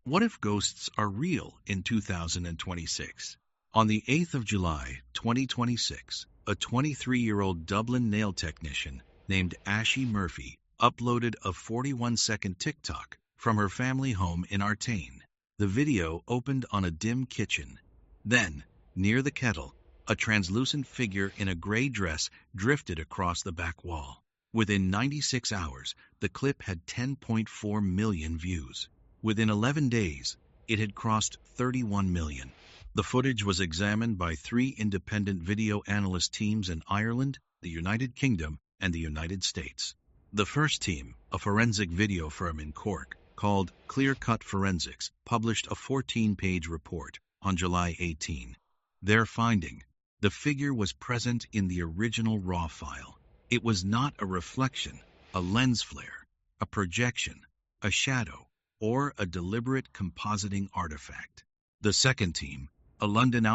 What if ghosts are real in 2026? On the 8th of July, 2026, a 23-year-old Dublin nail technician named Ashy Murphy uploaded a 41-second TikTok from her family home in Artane. The video opened on a dim kitchen. Then, near the kettle, a translucent figure in a gray dress drifted across the back wall. Within 96 hours, the clip had 10.4 million views. Within 11 days, it had crossed 31 million. The footage was examined by 3 independent video analyst teams in Ireland, the United Kingdom, and the United States. The first team, a forensic video firm in Cork called ClearCut Forensics, published a 14-page report on July 18. Their finding: the figure was present in the original RAW file. It was not a reflection, a lens flare, a projection, a shadow, or a deliberate compositing artifact. The second team, a London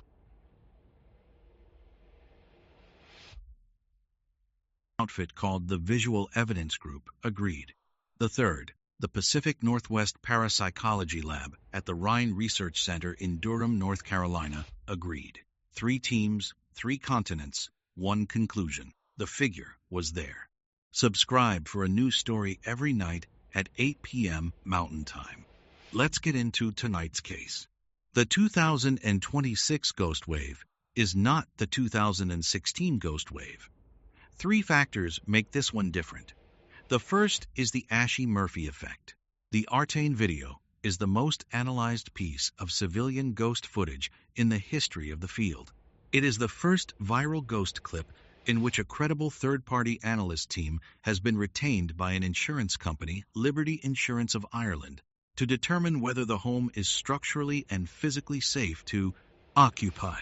outfit called the Visual Evidence Group, agreed. The third, the Pacific Northwest Parapsychology Lab at the Rhine Research Center in Durham, North Carolina, agreed. 3 teams, 3 continents, 1 conclusion: the figure was there. Subscribe for a new story every night at 8 p.m. Mountain Time. Let's get into tonight's case. The 2026 ghost wave is not the 2016 ghost wave. 3 factors make this one different. The first is the Ashy Murphy effect. The Artane video is the most analyzed piece of civilian ghost footage in the history of the field. It is the first viral ghost clip in which a credible third-party analyst team has been retained by an insurance company, Liberty Insurance of Ireland, to determine whether the home is structurally and physically safe to occupy.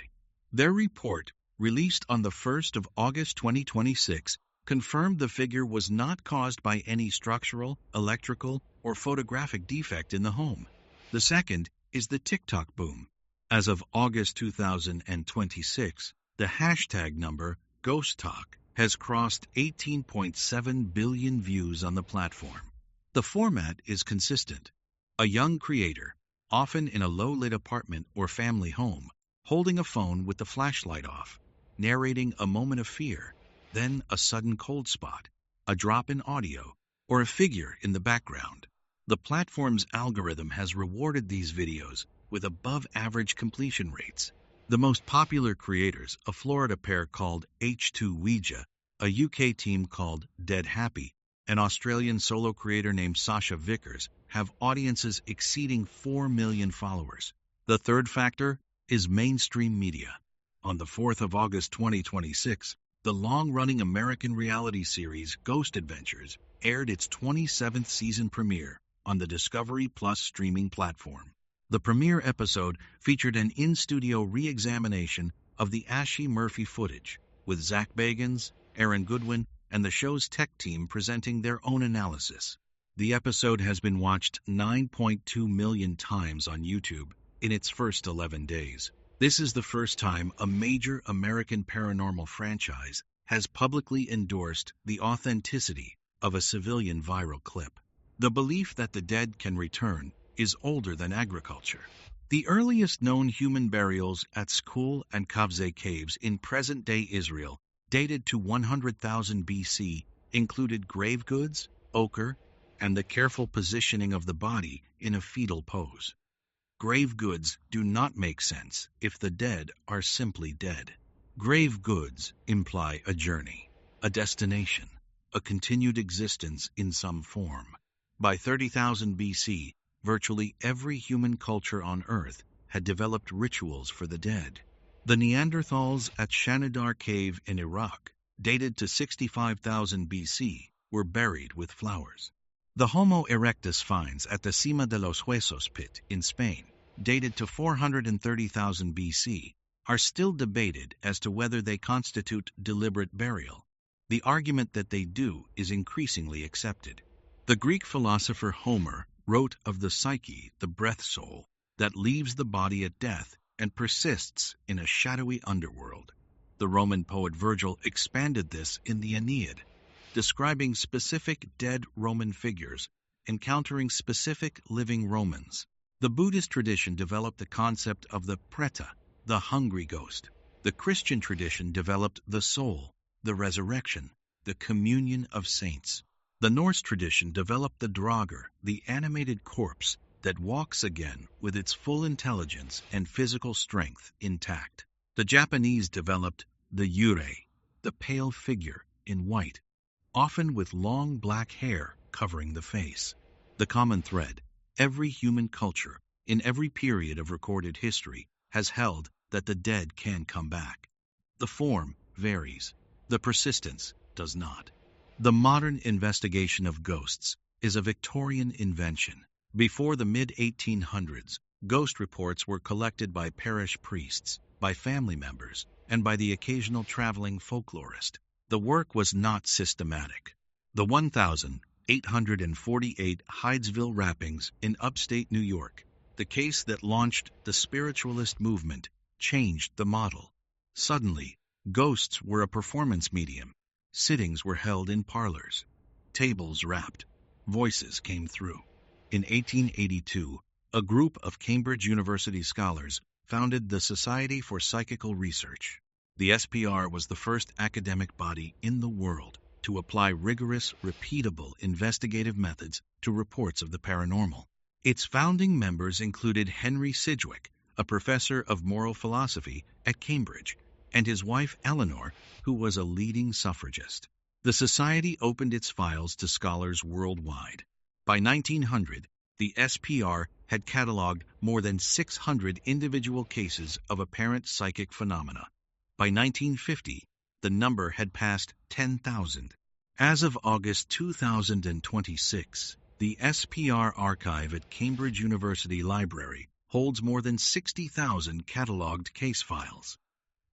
Their report, released on the 1st of August 2026, confirmed the figure was not caused by any structural, electrical, or photographic defect in the home. The second is the TikTok boom. As of August 2026, the hashtag number Ghost Talk has crossed 18.7 billion views on the platform. The format is consistent. A young creator, often in a low-lit apartment or family home, holding a phone with the flashlight off, narrating a moment of fear, then a sudden cold spot, a drop in audio, or a figure in the background. The platform's algorithm has rewarded these videos with above-average completion rates. The most popular creators, a Florida pair called H2 Ouija, a UK team called Dead Happy, an Australian solo creator named Sasha Vickers, have audiences exceeding 4 million followers. The third factor is mainstream media. On the 4th of August 2026, the long-running American reality series Ghost Adventures aired its 27th season premiere on the Discovery Plus streaming platform. The premiere episode featured an in-studio re-examination of the Ashy Murphy footage, with Zach Bagans, Aaron Goodwin, and the show's tech team presenting their own analysis. The episode has been watched 9.2 million times on YouTube in its first 11 days. This is the first time a major American paranormal franchise has publicly endorsed the authenticity of a civilian viral clip. The belief that the dead can return is older than agriculture. The earliest known human burials at Skhul and Qafzeh caves in present-day Israel, dated to 100,000 BC, included grave goods, ochre, and the careful positioning of the body in a fetal pose. Grave goods do not make sense if the dead are simply dead. Grave goods imply a journey, a destination, a continued existence in some form. By 30,000 BC, virtually every human culture on Earth had developed rituals for the dead. The Neanderthals at Shanidar Cave in Iraq, dated to 65,000 BC, were buried with flowers. The Homo erectus finds at the Cima de los Huesos pit in Spain, dated to 430,000 BC, are still debated as to whether they constitute deliberate burial. The argument that they do is increasingly accepted. The Greek philosopher Homer wrote of the psyche, the breath soul, that leaves the body at death and persists in a shadowy underworld. The Roman poet Virgil expanded this in the Aeneid, describing specific dead Roman figures encountering specific living Romans. The Buddhist tradition developed the concept of the preta, the hungry ghost. The Christian tradition developed the soul, the resurrection, the communion of saints. The Norse tradition developed the draugr, the animated corpse that walks again with its full intelligence and physical strength intact. The Japanese developed the yurei, the pale figure in white, often with long black hair covering the face. The common thread: every human culture, in every period of recorded history, has held that the dead can come back. The form varies. The persistence does not. The modern investigation of ghosts is a Victorian invention. Before the mid-1800s, ghost reports were collected by parish priests, by family members, and by the occasional traveling folklorist. The work was not systematic. The 1,848 Hydesville rappings in upstate New York, the case that launched the Spiritualist movement, changed the model. Suddenly, ghosts were a performance medium. Sittings were held in parlors. Tables rapped. Voices came through. In 1882, a group of Cambridge University scholars founded the Society for Psychical Research. The SPR was the first academic body in the world to apply rigorous, repeatable investigative methods to reports of the paranormal. Its founding members included Henry Sidgwick, a professor of moral philosophy at Cambridge, and his wife Eleanor, who was a leading suffragist. The society opened its files to scholars worldwide. By 1900, the SPR had catalogued more than 600 individual cases of apparent psychic phenomena. By 1950, the number had passed 10,000. As of August 2026, the SPR archive at Cambridge University Library holds more than 60,000 catalogued case files.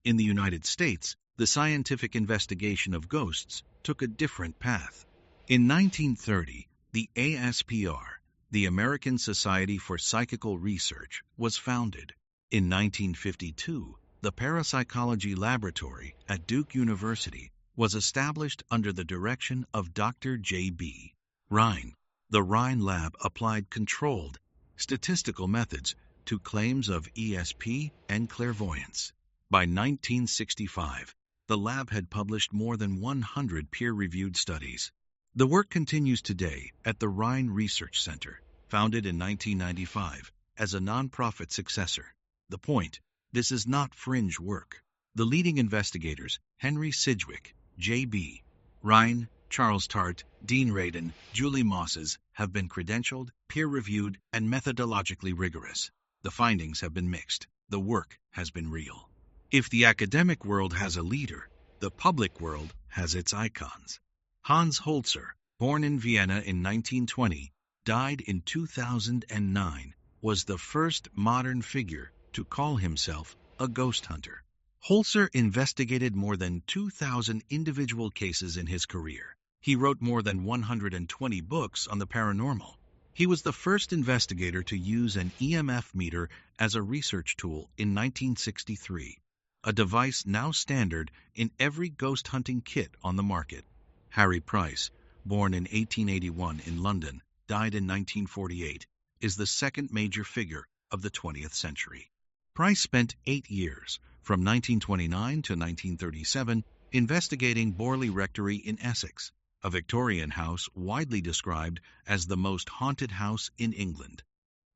In the United States, the scientific investigation of ghosts took a different path. In 1930, the ASPR, the American Society for Psychical Research, was founded. In 1952, the Parapsychology Laboratory at Duke University was established under the direction of Dr. J.B. Rhine. The Rhine lab applied controlled, statistical methods to claims of ESP and clairvoyance. By 1965, the lab had published more than 100 peer-reviewed studies. The work continues today at the Rhine Research Center, founded in 1995 as a nonprofit successor. The point: this is not fringe work. The leading investigators, Henry Sidgwick, J.B. Rhine, Charles Tart, Dean Radin, Julie Mosses, have been credentialed, peer-reviewed, and methodologically rigorous. The findings have been mixed. The work has been real. If the academic world has a leader, the public world has its icons. Hans Holzer, born in Vienna in 1920, died in 2009, was the first modern figure to call himself a ghost hunter. Holzer investigated more than 2,000 individual cases in his career. He wrote more than 120 books on the paranormal. He was the first investigator to use an EMF meter as a research tool in 1963, a device now standard in every ghost hunting kit on the market. Harry Price, born in 1881 in London, died in 1948, is the second major figure of the 20th century. Price spent 8 years, from 1929 to 1937, investigating Borley Rectory in Essex, a Victorian house widely described as the most haunted house in England.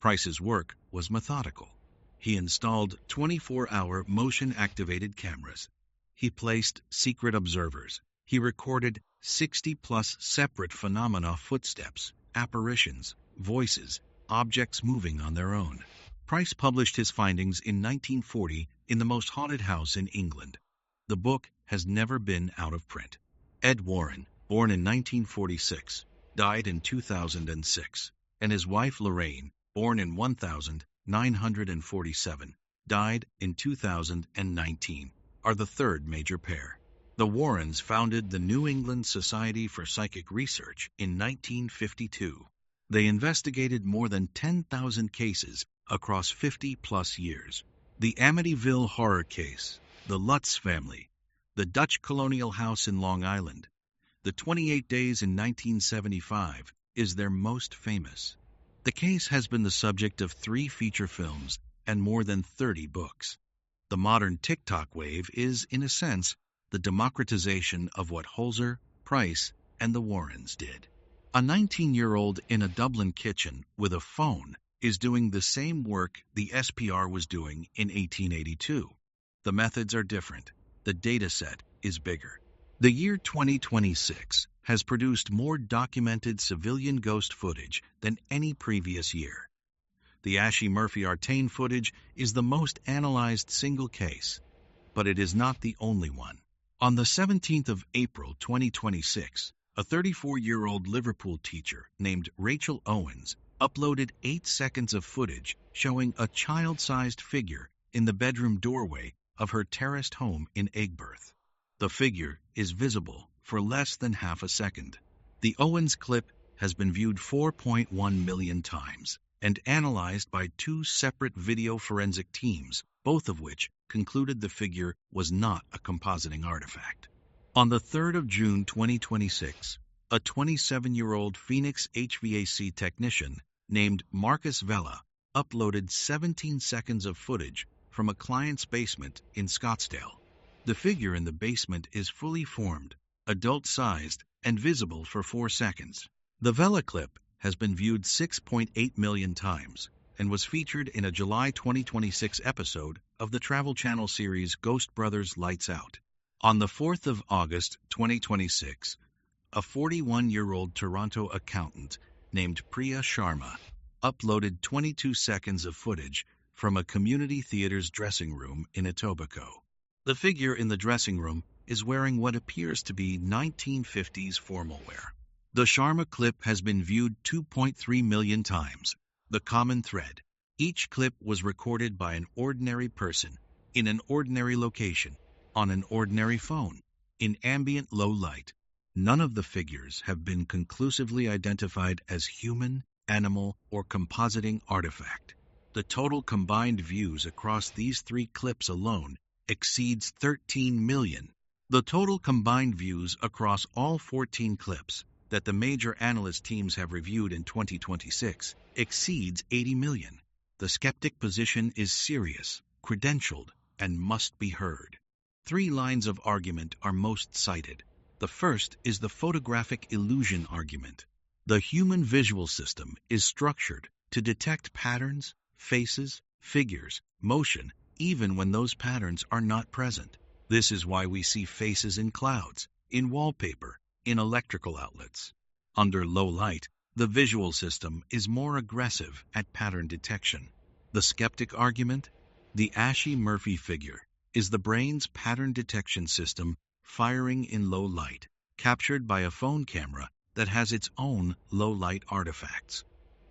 Price's work was methodical. He installed 24-hour motion-activated cameras. He placed secret observers. He recorded 60-plus separate phenomena: footsteps, apparitions, voices, objects moving on their own. Price published his findings in 1940 in The Most Haunted House in England. The book has never been out of print. Ed Warren, born in 1946, died in 2006, and his wife Lorraine, born in 1947, died in 2019, are the third major pair. The Warrens founded the New England Society for Psychic Research in 1952. They investigated more than 10,000 cases across 50-plus years. The Amityville horror case, the Lutz family, the Dutch colonial house in Long Island, the 28 Days in 1975 is their most famous. The case has been the subject of 3 feature films and more than 30 books. The modern TikTok wave is, in a sense, the democratization of what Holzer, Price, and the Warrens did. A 19-year-old in a Dublin kitchen with a phone is doing the same work the SPR was doing in 1882. The methods are different. The data set is bigger. The year 2026 has produced more documented civilian ghost footage than any previous year. The Ashy Murphy-Artane footage is the most analyzed single case, but it is not the only one. On the 17th of April 2026, a 34-year-old Liverpool teacher named Rachel Owens uploaded 8 seconds of footage showing a child-sized figure in the bedroom doorway of her terraced home in Aigburth. The figure is visible for less than half a second. The Owens clip has been viewed 4.1 million times and analyzed by 2 separate video forensic teams, both of which concluded the figure was not a compositing artifact. On the 3rd of June 2026, a 27-year-old Phoenix HVAC technician named Marcus Vella uploaded 17 seconds of footage from a client's basement in Scottsdale. The figure in the basement is fully formed, adult-sized, and visible for 4 seconds. The Vella clip has been viewed 6.8 million times and was featured in a July 2026 episode of the Travel Channel series Ghost Brothers Lights Out. On the 4th of August 2026, a 41-year-old Toronto accountant named Priya Sharma uploaded 22 seconds of footage from a community theater's dressing room in Etobicoke. The figure in the dressing room is wearing what appears to be 1950s formal wear. The Sharma clip has been viewed 2.3 million times. The common thread: each clip was recorded by an ordinary person, in an ordinary location, on an ordinary phone, in ambient low light. None of the figures have been conclusively identified as human, animal, or compositing artifact. The total combined views across these 3 clips alone exceeds 13 million. The total combined views across all 14 clips that the major analyst teams have reviewed in 2026 exceeds 80 million. The skeptic position is serious, credentialed, and must be heard. 3 lines of argument are most cited. The first is the photographic illusion argument. The human visual system is structured to detect patterns, faces, figures, motion, even when those patterns are not present. This is why we see faces in clouds, in wallpaper, in electrical outlets. Under low light, the visual system is more aggressive at pattern detection. The skeptic argument: the Ashy Murphy figure is the brain's pattern detection system firing in low light, captured by a phone camera that has its own low light artifacts.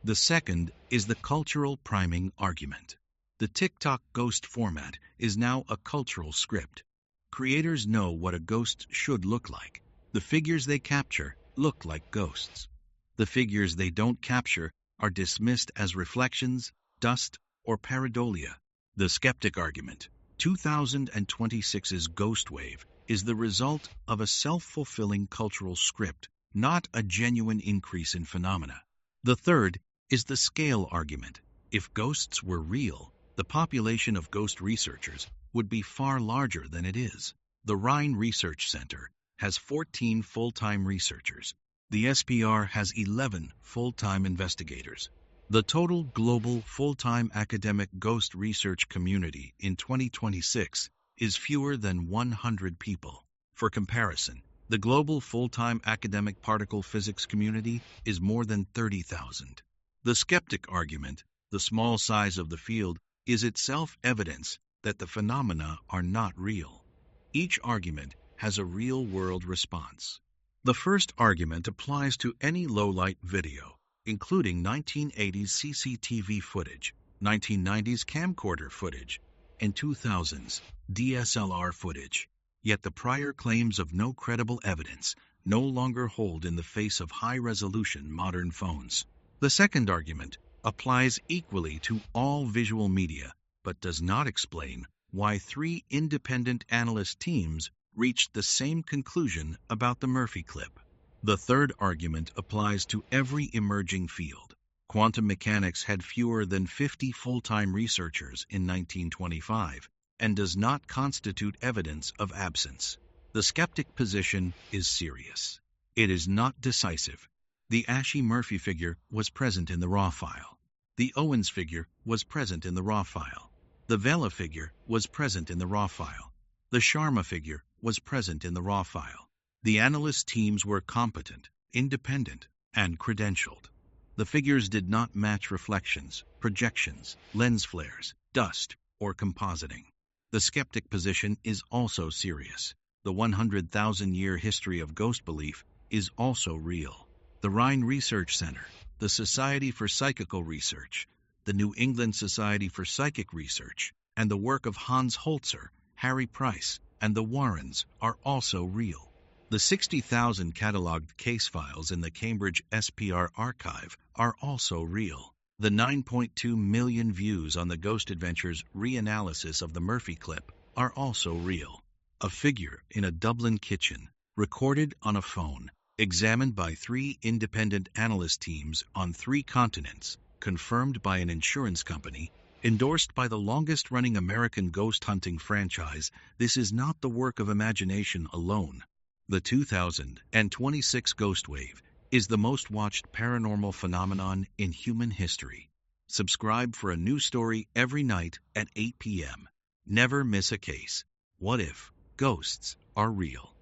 The second is the cultural priming argument. The TikTok ghost format is now a cultural script. Creators know what a ghost should look like. The figures they capture look like ghosts. The figures they don't capture are dismissed as reflections, dust, or pareidolia. The skeptic argument: 2026's ghost wave is the result of a self-fulfilling cultural script, not a genuine increase in phenomena. The third is the scale argument. If ghosts were real, the population of ghost researchers would be far larger than it is. The Rhine Research Center has 14 full-time researchers. The SPR has 11 full-time investigators. The total global full-time academic ghost research community in 2026 is fewer than 100 people. For comparison, the global full-time academic particle physics community is more than 30,000. The skeptic argument: the small size of the field is itself evidence that the phenomena are not real. Each argument has a real-world response. The first argument applies to any low-light video, including 1980s CCTV footage, 1990s camcorder footage, and 2000s DSLR footage. Yet the prior claims of no credible evidence no longer hold in the face of high-resolution modern phones. The second argument applies equally to all visual media, but does not explain why 3 independent analyst teams reached the same conclusion about the Murphy clip. The third argument applies to every emerging field. Quantum mechanics had fewer than 50 full-time researchers in 1925 and does not constitute evidence of absence. The skeptic position is serious. It is not decisive. The Ashy-Murphy figure was present in the raw file. The Owens figure was present in the raw file. The Vela figure was present in the raw file. The Sharma figure was present in the raw file. The analyst teams were competent, independent, and credentialed. The figures did not match reflections, projections, lens flares, dust, or compositing. The skeptic position is also serious. The 100,000-year history of ghost belief is also real. The Rhine Research Center, the Society for Psychical Research, the New England Society for Psychic Research, and the work of Hans Holzer, Harry Price, and the Warrens are also real. The 60,000 catalogued case files in the Cambridge SPR archive are also real. The 9.2 million views on the Ghost Adventures reanalysis of the Murphy clip are also real. A figure in a Dublin kitchen, recorded on a phone, examined by 3 independent analyst teams on 3 continents, confirmed by an insurance company, endorsed by the longest-running American ghost hunting franchise. This is not the work of imagination alone. The 2026 Ghost Wave is the most watched paranormal phenomenon in human history. Subscribe for a new story every night at 8 p.m. Never miss a case. What if ghosts are real?